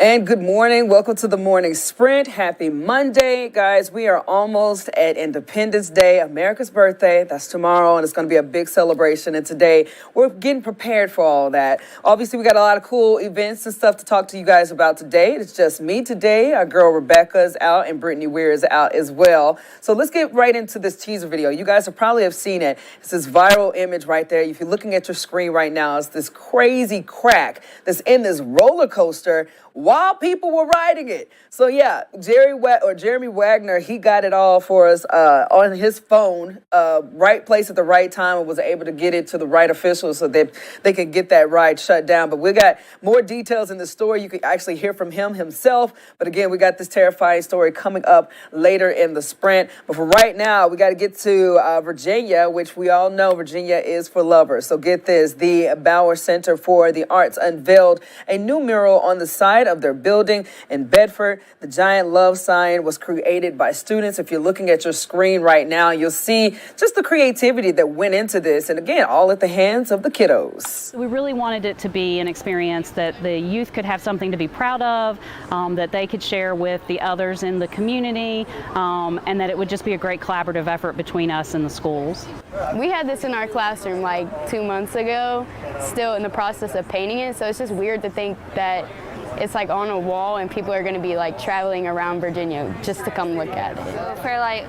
And good morning. Welcome to the morning sprint. Happy Monday, guys. We are almost at Independence Day, America's birthday. That's tomorrow, and it's going to be a big celebration. And today, we're getting prepared for all that. Obviously, we got a lot of cool events and stuff to talk to you guys about today. It's just me today. Our girl Rebecca is out, and Brittany Weir is out as well. So let's get right into this teaser video. You guys probably have seen it. It's this viral image right there. If you're looking at your screen right now, it's this crazy crack that's in this roller coaster while people were riding it. So yeah, Jeremy Wagner, he got it all for us on his phone, right place at the right time, and was able to get it to the right officials so that they could get that ride shut down. But we got more details in the story. You can actually hear from him himself. But again, we got this terrifying story coming up later in the sprint. But for right now, we got to get to Virginia, which we all know Virginia is for lovers. So get this, the Bauer Center for the Arts unveiled a new mural on the side of their building in Bedford. The giant love sign was created by students. If you're looking at your screen right now, you'll see just the creativity that went into this. And again, all at the hands of the kiddos. We really wanted it to be an experience that the youth could have something to be proud of, that they could share with the others in the community, and that it would just be a great collaborative effort between us and the schools. We had this in our classroom like 2 months ago, still in the process of painting it, so it's just weird to think that it's like on a wall and people are going to be like traveling around Virginia just to come look at it. For like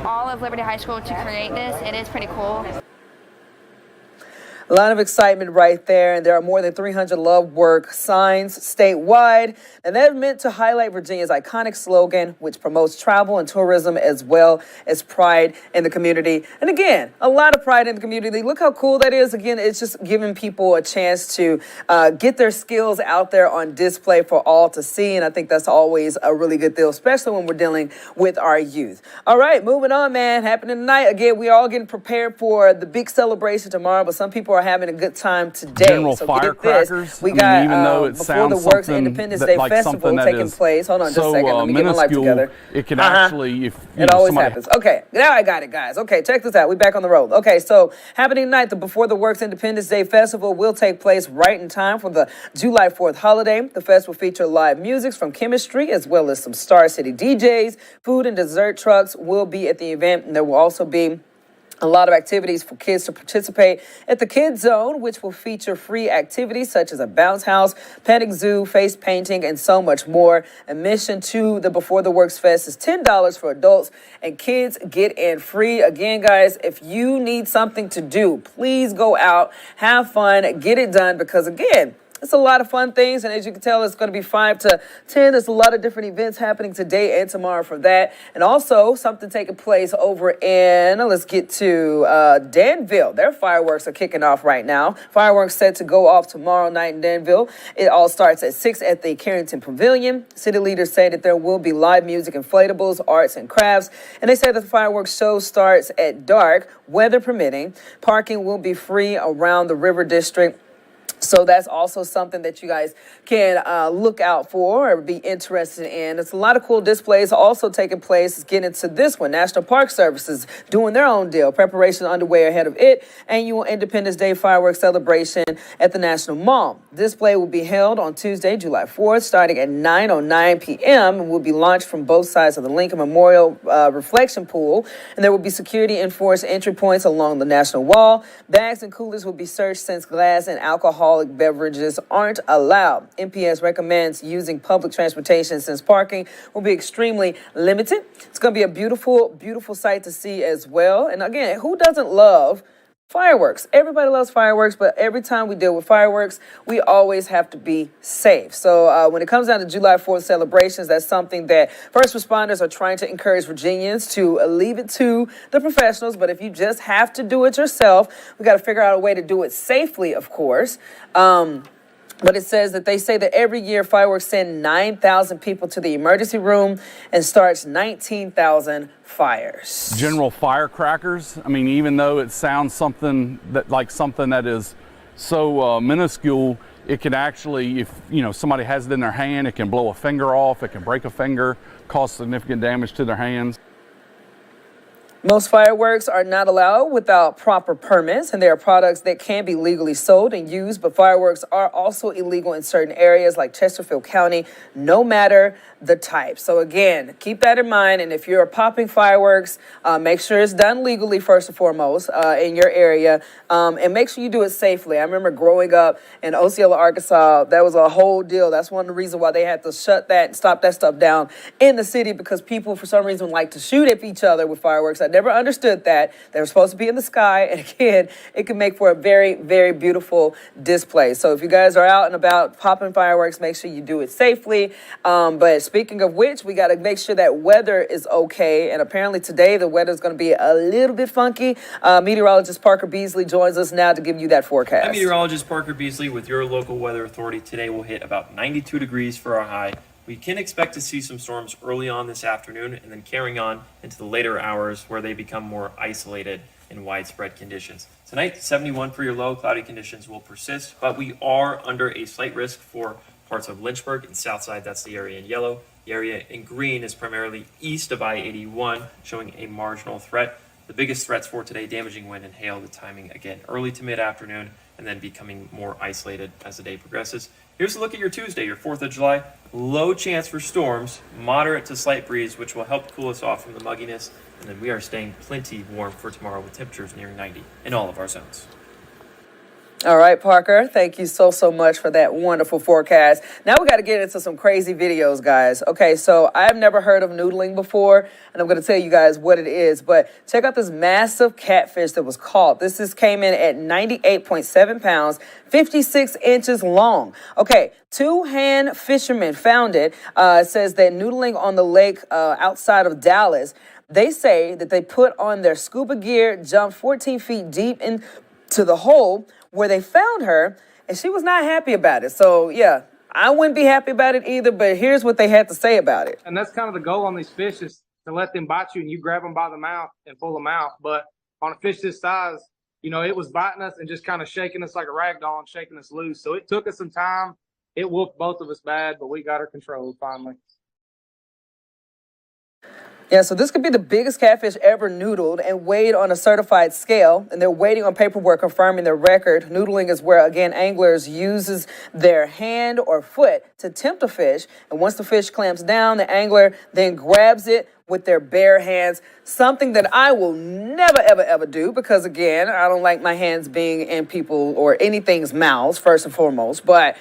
all of Liberty High School to create this, it is pretty cool. A lot of excitement right there, and there are more than 300 Love Work signs statewide, and they're meant to highlight Virginia's iconic slogan, which promotes travel and tourism as well as pride in the community. And again, a lot of pride in the community. Look how cool that is. Again, it's just giving people a chance to get their skills out there on display for all to see, and I think that's always a really good deal, especially when we're dealing with our youth. All right, moving on, man. Happening tonight. Again, we're all getting prepared for the big celebration tomorrow, but some people are having a good time today. General so firecrackers. We got even though it Before the sounds Works something Independence that, Day like Festival taking place. Hold on just a second. Let me get my life together. It can actually, if it always happens. Okay, now I got it, guys. Okay, check this out. We back on the road. Okay, so happening tonight, the Before the Works Independence Day Festival will take place right in time for the July 4th holiday. The fest will feature live music from Chemistry as well as some Star City DJs. Food and dessert trucks will be at the event, and there will also be a lot of activities for kids to participate at the Kids Zone, which will feature free activities such as a bounce house, petting zoo, face painting, and so much more. Admission to the Before the Works Fest is $10 for adults, and kids get in free. Again, guys, if you need something to do, please go out, have fun, get it done, because again, it's a lot of fun things, and as you can tell, it's going to be 5 to 10. There's a lot of different events happening today and tomorrow for that. And also, something taking place over in, let's get to Danville. Their fireworks are kicking off right now. Fireworks set to go off tomorrow night in Danville. It all starts at 6 at the Carrington Pavilion. City leaders say that there will be live music, inflatables, arts, and crafts. And they say that the fireworks show starts at dark, weather permitting. Parking will be free around the River District. So that's also something that you guys can look out for or be interested in. It's a lot of cool displays also taking place. Let's get into this one. National Park Services doing their own deal. Preparation underway ahead of it. Annual Independence Day fireworks celebration at the National Mall. Display will be held on Tuesday, July 4th, starting at 9:09 p.m. and will be launched from both sides of the Lincoln Memorial Reflection Pool. And there will be security enforced entry points along the National Wall. Bags and coolers will be searched since glass and alcoholic beverages aren't allowed. MPS recommends using public transportation since parking will be extremely limited. It's going to be a beautiful, beautiful sight to see as well. And again, who doesn't love fireworks? Everybody loves fireworks, but every time we deal with fireworks, we always have to be safe. So when it comes down to July 4th celebrations, that's something that first responders are trying to encourage Virginians to leave it to the professionals. But if you just have to do it yourself, we got to figure out a way to do it safely, of course. But it says that they say that every year fireworks send 9,000 people to the emergency room and starts 19,000 fires. General firecrackers. I mean, even though it sounds something that is so minuscule, it can actually, if somebody has it in their hand, it can blow a finger off, it can break a finger, cause significant damage to their hands. Most fireworks are not allowed without proper permits, and there are products that can be legally sold and used, but fireworks are also illegal in certain areas like Chesterfield County, no matter the type. So again, keep that in mind, and if you're popping fireworks, make sure it's done legally first and foremost in your area, and make sure you do it safely. I remember growing up in Osceola, Arkansas, that was a whole deal. That's one of the reasons why they had to shut that and stop that stuff down in the city, because people for some reason like to shoot at each other with fireworks. I never understood that. They were supposed to be in the sky, and again, it can make for a very, very beautiful display. So if you guys are out and about popping fireworks, make sure you do it safely. But speaking of which, we got to make sure that weather is okay, and apparently today the weather is going to be a little bit funky. Meteorologist Parker Beasley joins us now to give you that forecast. I'm meteorologist Parker Beasley with your local weather authority. Today we'll hit about 92 degrees for our high. We can expect to see some storms early on this afternoon and then carrying on into the later hours where they become more isolated in widespread conditions. Tonight, 71 for your low. Cloudy conditions will persist, but we are under a slight risk for parts of Lynchburg and Southside. That's the area in yellow. The area in green is primarily east of I-81, showing a marginal threat. The biggest threats for today, damaging wind and hail. The timing, again, early to mid-afternoon, and then becoming more isolated as the day progresses. Here's a look at your Tuesday, your 4th of July. Low chance for storms, moderate to slight breeze, which will help cool us off from the mugginess. And then we are staying plenty warm for tomorrow with temperatures nearing 90 in all of our zones. All right, Parker, thank you so much for that wonderful forecast. Now we got to get into some crazy videos, guys. Okay, so I've never heard of noodling before, and I'm going to tell you guys what it is. But check out this massive catfish that was caught. Came in at 98.7 pounds, 56 inches long. Okay, two-hand fishermen found it. It says that noodling on the lake outside of Dallas. They say that they put on their scuba gear, jumped 14 feet deep into the hole where they found her, and she was not happy about it. So, yeah, I wouldn't be happy about it either, but here's what they had to say about it. And that's kind of the goal on these fish, is to let them bite you and you grab them by the mouth and pull them out. But on a fish this size, you know, it was biting us and just kind of shaking us like a rag doll and shaking us loose. So it took us some time. It whooped both of us bad, but we got her controlled finally. Yeah, so this could be the biggest catfish ever noodled and weighed on a certified scale, and they're waiting on paperwork confirming their record. Noodling is where, again, anglers uses their hand or foot to tempt a fish, and once the fish clamps down, the angler then grabs it with their bare hands, something that I will never, ever do, because, again, I don't like my hands being in people or anything's mouths, first and foremost, but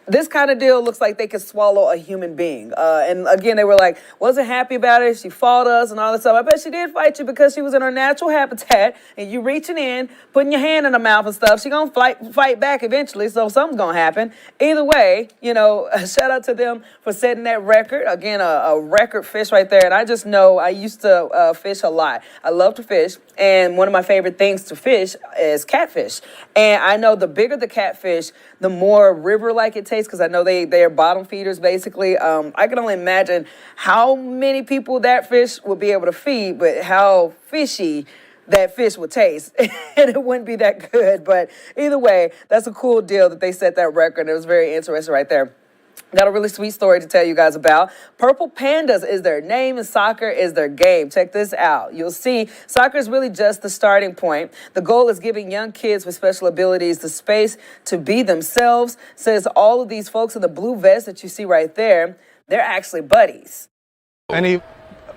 this kind of deal looks like they could swallow a human being. And again, they were like, wasn't happy about it. She fought us and all this stuff. I bet she did fight you because she was in her natural habitat and you reaching in, putting your hand in her mouth and stuff. She gonna fight back eventually, so something's gonna happen. Either way, you know, shout out to them for setting that record. Again, a record fish right there. And I just know I used to fish a lot. I love to fish. And one of my favorite things to fish is catfish. And I know the bigger the catfish, the more river-like it tastes, because I know they are bottom feeders, basically. I can only imagine how many people that fish would be able to feed, but how fishy that fish would taste. And it wouldn't be that good. But either way, that's a cool deal that they set that record. It was very interesting right there. Got a really sweet story to tell you guys about. Purple Pandas is their name and soccer is their game. Check this out. You'll see soccer is really just the starting point. The goal is giving young kids with special abilities the space to be themselves. Says all of these folks in the blue vest that you see right there, they're actually buddies. Any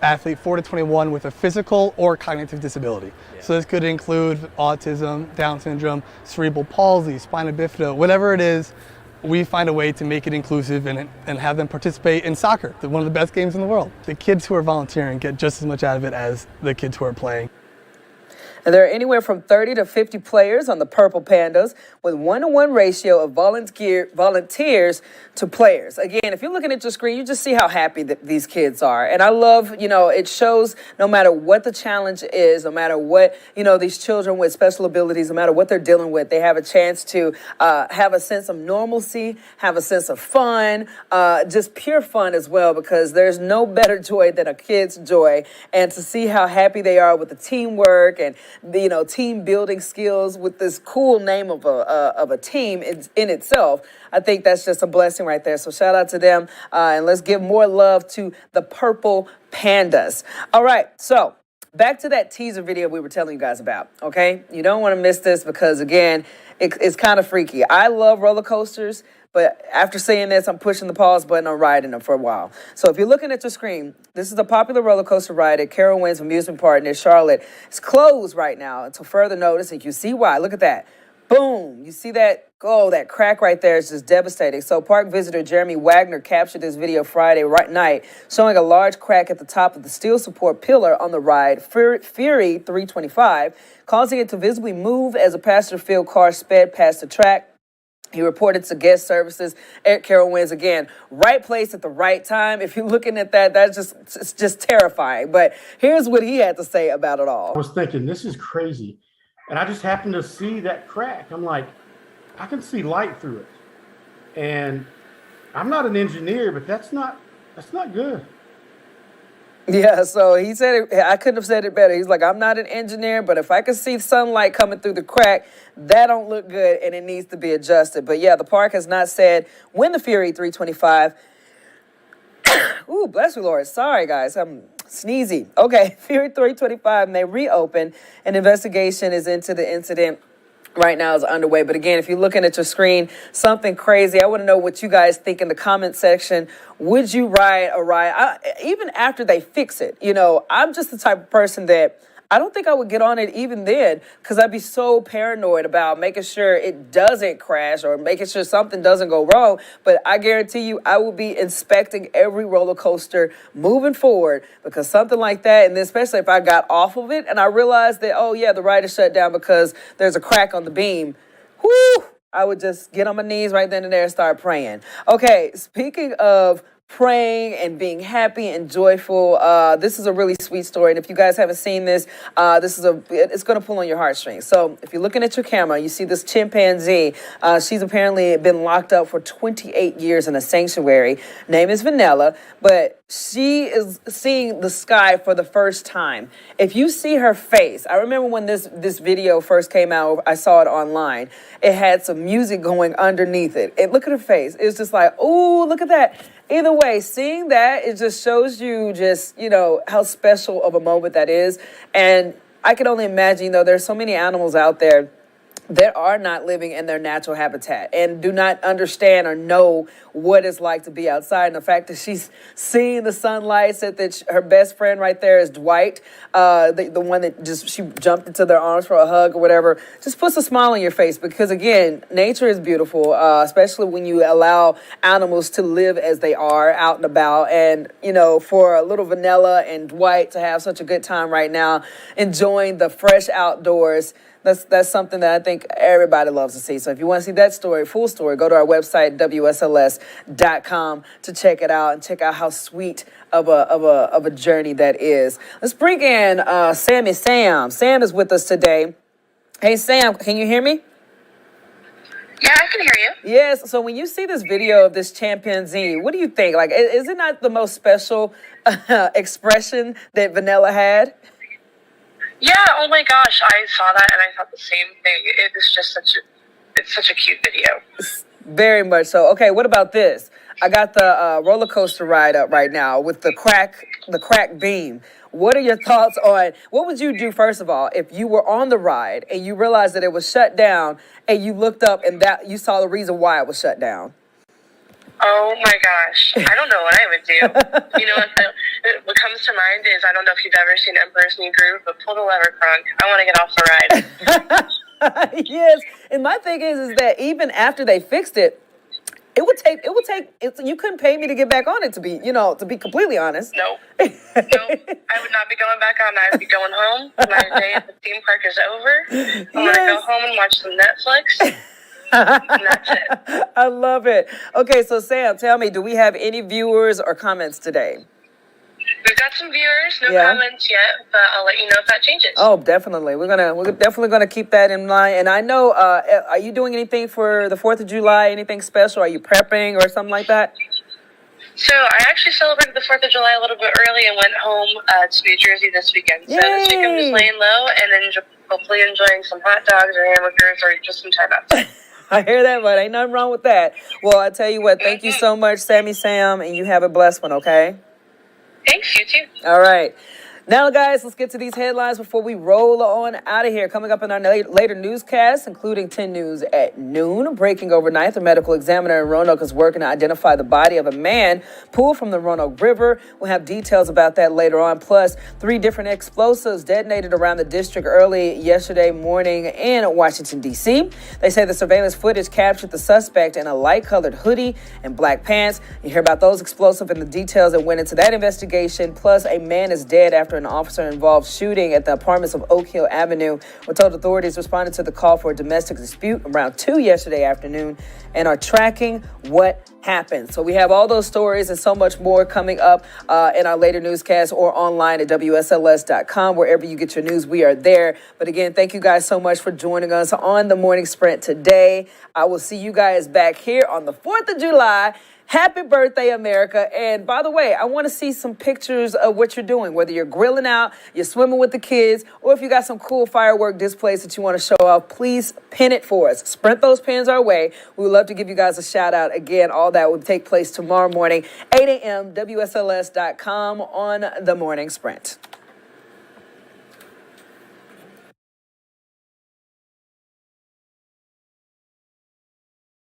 athlete 4 to 21 with a physical or cognitive disability. Yeah. So this could include autism, Down syndrome, cerebral palsy, spina bifida, whatever it is. We find a way to make it inclusive and have them participate in soccer, one of the best games in the world. The kids who are volunteering get just as much out of it as the kids who are playing. And there are anywhere from 30 to 50 players on the Purple Pandas with 1-to-1 ratio of volunteers to players. Again, if you're looking at your screen, you just see how happy that these kids are. And I love, you know, it shows no matter what the challenge is, no matter what, you know, these children with special abilities, no matter what they're dealing with, they have a chance to have a sense of normalcy, have a sense of fun, just pure fun as well, because there's no better joy than a kid's joy. And to see how happy they are with the teamwork and the, you know, team building skills with this cool name of a team in itself, I think that's just a blessing right there. So shout out to them, and let's give more love to the Purple Pandas. All right, so back to that teaser video we were telling you guys about, okay? You don't want to miss this because, again, it's kind of freaky. I love roller coasters, but after seeing this, I'm pushing the pause button on riding them for a while. So if you're looking at your screen, this is a popular roller coaster ride at Carowinds amusement park near Charlotte. It's closed right now until further notice, and you see why. Look at that. Boom. You see that? Oh, that crack right there is just devastating. So park visitor Jeremy Wagner captured this video Friday night, showing a large crack at the top of the steel support pillar on the ride, Fury 325, causing it to visibly move as a passenger-filled car sped past the track. He reported to guest services at Carowinds. Again, right place at the right time. If you're looking at that, it's just terrifying. But here's what he had to say about it all. I was thinking, this is crazy. And I just happened to see that crack. I'm like, I can see light through it. And I'm not an engineer, but that's not good. Yeah, so he said it, I couldn't have said it better. He's like, I'm not an engineer, but if I can see sunlight coming through the crack, that don't look good and it needs to be adjusted. But yeah, the park has not said when the Fury 325, ooh, bless you, Lord. Sorry, guys, I'm sneezy. Okay, Fury 325 may reopen. An investigation is into the incident. Right now is underway. But again, if you're looking at your screen, something crazy. I want to know what you guys think in the comment section. Would you ride a ride? Even after they fix it, I'm just the type of person that I don't think I would get on it even then because I'd be so paranoid about making sure it doesn't crash or making sure something doesn't go wrong. But I guarantee you I will be inspecting every roller coaster moving forward because something like that, and especially if I got off of it and I realized that, oh, yeah, the ride is shut down because there's a crack on the beam, whoo, I would just get on my knees right then and there and start praying. Okay, speaking of praying and being happy and joyful. This is a really sweet story. And if you guys haven't seen this, it's going to pull on your heartstrings. So if you're looking at your camera, you see this chimpanzee. She's apparently been locked up for 28 years in a sanctuary. Name is Vanilla, but she is seeing the sky for the first time. If you see her face, I remember when this video first came out, I saw it online. It had some music going underneath it. And look at her face. It's just like, oh, look at that. Either way, seeing that, it just shows you just, how special of a moment that is. And I can only imagine, there's so many animals out there that are not living in their natural habitat and do not understand or know what it's like to be outside. And the fact that she's seeing the sunlight, said that her best friend right there is Dwight, the one that she jumped into their arms for a hug or whatever, just puts a smile on your face because, again, nature is beautiful, especially when you allow animals to live as they are out and about. And, for little Vanilla and Dwight to have such a good time right now, enjoying the fresh outdoors, that's something that I think everybody loves to see. So if you want to see that story, full story, go to our website, WSLS.com, to check it out and check out how sweet of a journey that is. Let's bring in Sammy Sam. Sam is with us today. Hey, Sam, can you hear me? Yeah, I can hear you. Yes. So when you see this video of this chimpanzee, what do you think? Like, is it not the most special expression that Vanilla had? Yeah, oh my gosh, I saw that and I thought the same thing. It is just such a cute video. Very much so. Okay, what about this? I got the roller coaster ride up right now with the crack beam. What are your thoughts on, what would you do, first of all, if you were on the ride and you realized that it was shut down and you looked up and that you saw the reason why it was shut down? Oh my gosh, I don't know what I would do. What comes to mind is, I don't know if you've ever seen Emperor's New Groove, but pull the lever, Kronk. I want to get off the ride. Yes, and my thing is that even after they fixed it, you couldn't pay me to get back on it, to be completely honest. No, I would not be going back on. I would be going home. My day at the theme park is over. I want to go home and watch some Netflix. And that's it. I love it. Okay, so Sam, tell me, do we have any viewers or comments today? We've got some viewers, no comments yet, but I'll let you know if that changes. Oh, definitely. We're definitely gonna keep that in mind. And I know, are you doing anything for the 4th of July? Anything special? Are you prepping or something like that? So I actually celebrated the 4th of July a little bit early and went home to New Jersey this weekend. Yay! So this week I'm just laying low and then hopefully enjoying some hot dogs or hamburgers or just some time outside. I hear that, but ain't nothing wrong with that. Well, I tell you what, thank you so much, Sammy Sam, and you have a blessed one, okay? Thanks, you too. All right. Now, guys, let's get to these headlines before we roll on out of here. Coming up in our later newscast, including 10 News at noon. Breaking overnight, the medical examiner in Roanoke is working to identify the body of a man pulled from the Roanoke River. We'll have details about that later on. Plus, 3 different explosives detonated around the district early yesterday morning in Washington, D.C. They say the surveillance footage captured the suspect in a light-colored hoodie and black pants. You hear about those explosives and the details that went into that investigation. Plus, a man is dead after an officer-involved shooting at the apartments of Oak Hill Avenue. We're told authorities responded to the call for a domestic dispute around 2 yesterday afternoon and are tracking what happened. So we have all those stories and so much more coming up in our later newscast or online at WSLS.com. Wherever you get your news, we are there. But again, thank you guys so much for joining us on the Morning Sprint today. I will see you guys back here on the 4th of July. Happy birthday, America. And by the way, I want to see some pictures of what you're doing, whether you're grilling out, you're swimming with the kids, or if you got some cool firework displays that you want to show off, please pin it for us. Sprint those pins our way. We would love to give you guys a shout out. Again, all that will take place tomorrow morning, 8 a.m., WSLS.com on the Morning Sprint.